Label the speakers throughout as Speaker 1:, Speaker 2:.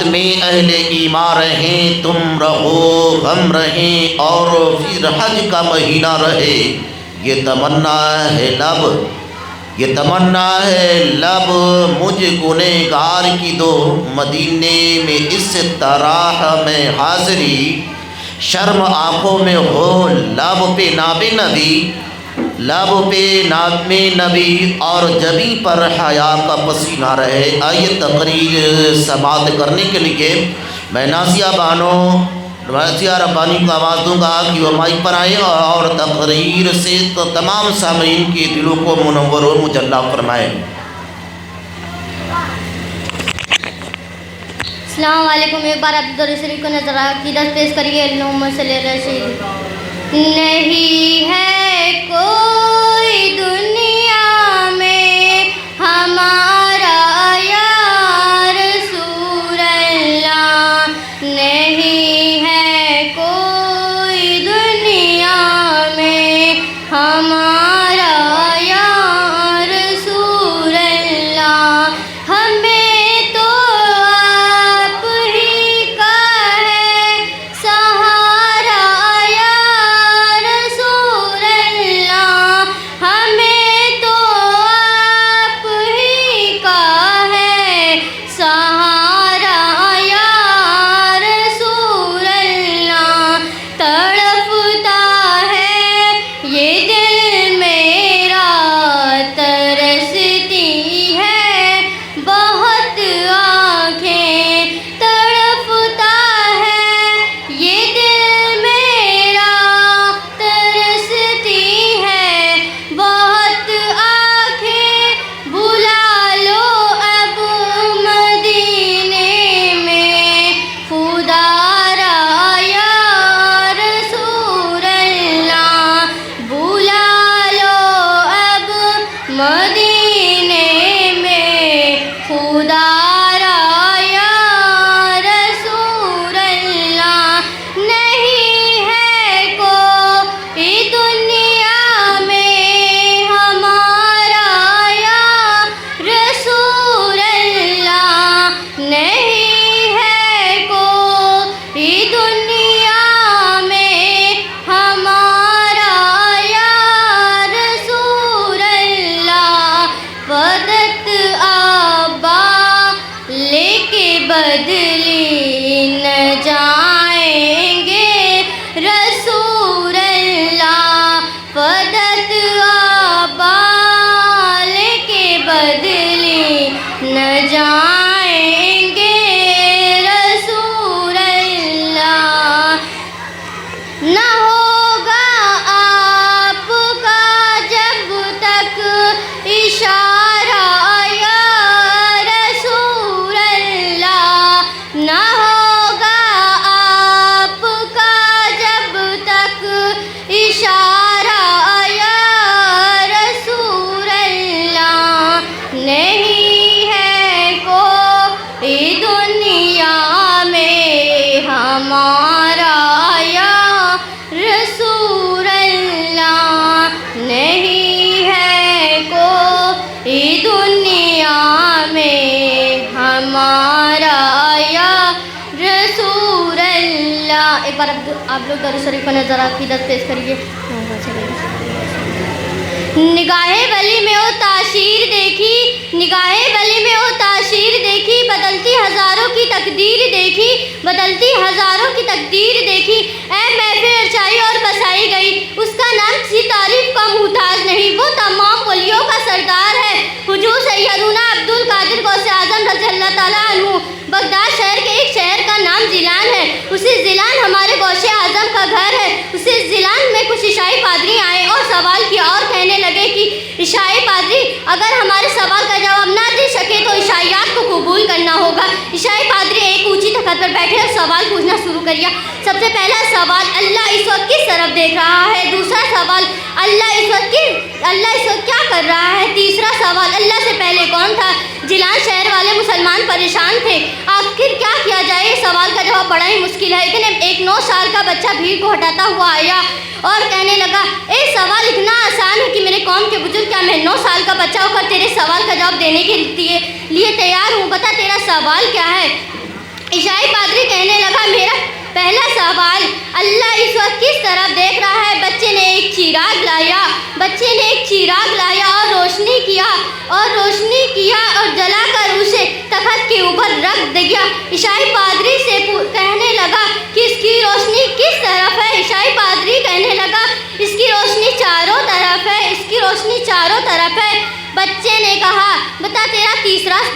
Speaker 1: میں اہل ایمان رہیں، تم رہو ہم رہیں اور پھر حج کا مہینہ رہے، یہ تمنا ہے لب مجھ گنہگار کی دو، مدینے میں اس طرح میں حاضری، شرم آنکھوں میں ہو لب پہ نام نبی اور جبیں پر حیا کا پسینہ رہے۔ آئیے تقریر سماعت کرنے کے لیے میں نازیہ ربانی کو آواز دوں گا کہ وہ مائک پر آئے اور تقریر سے تمام سامعین کے دلوں کو منور و مجلہ فرمائیں۔
Speaker 2: السلام علیکم۔ ایک بار آپ درود شریف کو نظر عقیدت پیش کریے۔ اللہم صلی علی سیدنا۔ نہیں ہے کوئی دنیا میں ہمارا یا رسول اللہ، نہیں ہے کوئی دنیا میں ہمارا یا رسول اللہ، ہمیں تو آپ ہی کا ہے سہارا یا رسول اللہ، ہمیں تو آپ ہی کا ہے سہارا یا رسول اللہ، تڑپتا ہے یہ دل میرا، ترستی ہے بہت آنکھیں، تڑپتا ہے یہ دل میرا، ترستی ہے بہت آنکھیں، بلا لو اب مدینے میں خدا را یا رسول اللہ، بلا لو اب مدینے میں خدا را یا رسول اللہ، نہیں ہے کوئی دنیا میں ہمارا یا رسول اللہ، نہیں ہے کوئی دنیا میں ہمارا یا رسول اللہ، بدت آبا لے کے بدلی نہ جائیں گے رسول اللہ، بدت آبا لے کے بدلی نہ جائیں گے رسول اللہ، نہ ہوگا آپ کا جب تک اشارہ یا رسول اللہ، نہ ہوگا آپ کا جب تک اشارہ یا رسول اللہ، نہیں ہے کوئی دنیا میں ہمارا یا رسول اللہ، نہیں ہے کوئی دنیا میں ہمارا یا رسول اللہ۔ ایک بار آپ لوگ درود شریف کو نظر عقیدت پیش کریے۔ نگاہ ولی میں وہ تاشیر دیکھی، نگاہ ولی میں وہ تاشیر دیکھی، بدلتی ہزاروں کی تقدیر دیکھی، بدلتی ہزاروں کی تقدیر دیکھی، اے محفل ارچائی اور بسائی گئی، اس کا نام کسی تعریف کا محتاج نہیں، وہ تمام ولیوں کا سردار ہے، حضور سیدنا عبد القادر غوث اعظم رضی اللہ تعالیٰ عنہ۔ بغداد شہر کے ایک شہر کا نام زیلان ہے، اسی زیلان ہمارے غوث اعظم کا گھر ہے۔ اسی زیلان میں کچھ عیسائی پادری آئے اور سوال کیا اور کہنے لگے کہ عیسائی پادری اگر ہمارے سوال کا جواب نہ دے سکے تو عیسائیات کو قبول کرنا ہوگا۔ عیسائی پادری ایک اونچی تخت پر بیٹھے اور سوال پوچھنا شروع کیا۔ سب سے پہلا سوال، اللہ اس وقت کس طرف دیکھ رہا ہے؟ دوسرا سوال، اللہ اس وقت کیا کر رہا ہے؟ تیسرا سوال، اللہ سے پہلے کون تھا؟ زیلان شہر والے مسلمان پریشان تھے، آخر کیا کیا جائے؟ یہ سوال کا جواب بڑا ہی مشکل ہے، لیکن ایک 9 سال کا بچہ بھیڑ کو ہٹاتا ہوا آیا اور کہنے لگا، اے سوال اتنا آسان ہے کہ میرے قوم کے بزرگ، کیا میں 9 سال کا بچہ ہو کر تیرے سوال کا جواب دینے کے لیے تیار ہوں؟ بتا تیرا سوال کیا ہے؟ سوال، اللہ اس وقت کس طرف دیکھ رہا ہے؟ بچے نے ایک چراغ لایا، بچے نے ایک چراغ لایا اور روشنی کیا اور جلا کر اسے تخت کے اوپر رکھ دیا۔ عیسائی پادری سے کہنے لگا کہ اس کی روشنی کس طرف ہے؟ عیسائی پادری کہنے لگا اس کی روشنی چاروں طرف ہے، اس کی روشنی چاروں طرف ہے۔ بچے نے کہا بتا تیرا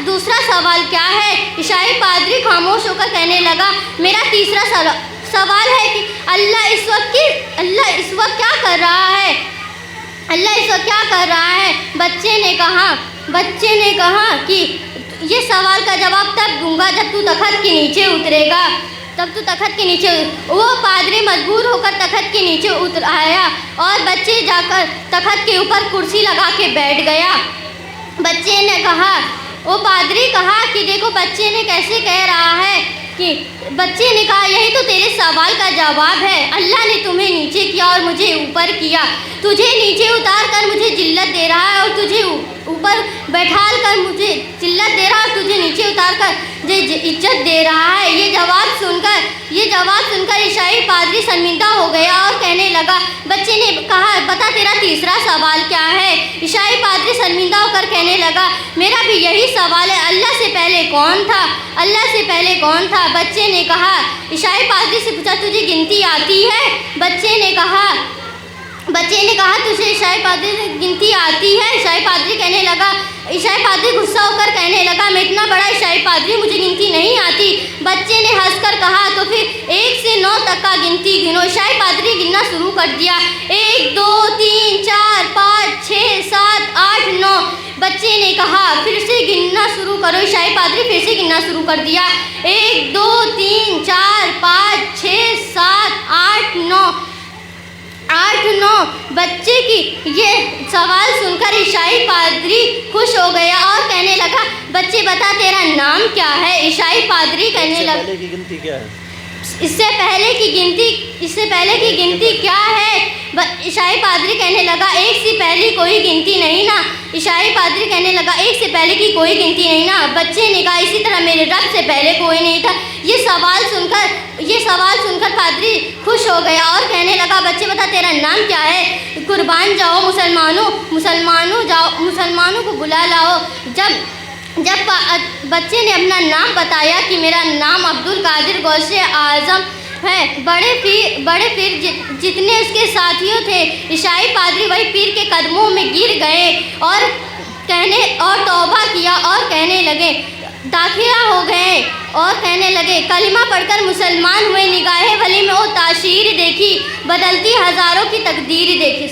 Speaker 2: دوسرا سوال کیا ہے؟ عیسائی پادری خاموش ہو کر کہنے لگا میرا تیسرا سوال ہے کہ اللہ اس وقت کیا کر رہا ہے؟ اللہ اس وقت کیا کر رہا ہے؟ بچے نے کہا کہ یہ سوال کا جواب تب دوں گا جب تو تخت کے نیچے اترے گا، وہ پادری مجبور ہو کر تخت کے نیچے اتر آیا اور بچے جا کر تخت کے اوپر کرسی لگا کے بیٹھ گیا۔ بچے نے کہا وہ پادری کہا کہ دیکھو بچے نے کیسے کہہ رہا ہے کہ بچے نے کہا یہی تو تیرے سوال کا جواب ہے، اللہ نے تمہیں نیچے کیا اور مجھے اوپر کیا، تجھے نیچے اتار کر مجھے ذلت دے رہا ہے اور تجھے اوپر بیٹھال کر مجھے ذلت دے رہا ہے اور تجھے نیچے اتار کر مجھے عزت دے رہا ہے۔ یہ جواب سن کر عیسائی پادری شرمندہ ہو گیا اور کہنے لگا بچے نے کہا بتا تیرا تیسرا سوال کیا ہے؟ عیسائی پادری شرمندہ ہو کر کہنے لگا میرا بھی یہی سوال ہے، اللہ سے پہلے کون تھا؟ بچے نے کہا عیسائی پادری سے پوچھا تجھے گنتی آتی ہے؟ بچے نے کہا تجھے عیسائی پادری سے گنتی آتی ہے؟ عیسائی پادری غصہ ہو کر کہنے لگا میں اتنا بڑا عیسائی پادری، مجھے گنتی نہیں آتی۔ بچے نے ہنس کر کہا تو پھر 1 سے 9 تک کا گنتی گنو۔ عیسائی پادری گننا شروع کر دیا، 1 2 3 4 5 6 7 8 9۔ بچے نے کہا پھر سے گننا شروع کرو۔ عیسائی پادری پھر سے گننا شروع کر دیا، 1 2 3 4 5 6 7 8 9۔ بچے کی یہ سوال سن کر عیسائی پادری خوش ہو گیا اور کہنے لگا بچے بتا تیرا نام کیا ہے؟ عیسائی پادری کہنے لگا اس سے پہلے کی گنتی کیا ہے؟ عیسائی پادری کہنے لگا 1 سے پہلے کوئی گنتی نہیں نا۔ عیسائی پادری کہنے لگا 1 سے پہلے کی کوئی گنتی نہیں نا۔ بچے نے کہا اسی طرح میرے رب سے پہلے کوئی نہیں تھا۔ یہ سوال سن کر پادری خوش ہو گیا اور کہنے لگا بچے بتا تیرا نام کیا ہے؟ قربان جاؤ مسلمانوں کو بلا لاؤ۔ جب بچے نے اپنا نام بتایا کہ میرا نام عبدالقادر غوث اعظم ہے، بڑے پیر جتنے اس کے ساتھیوں تھے عیسائی پادری وہی پیر کے قدموں میں گر گئے اور توبہ کیا اور کہنے لگے داخلہ ہو گئے اور کہنے لگے کلمہ پڑھ کر مسلمان ہوئے، نگاہ ولی میں وہ تاثیر دیکھی، بدلتی ہزاروں کی تقدیر دیکھی۔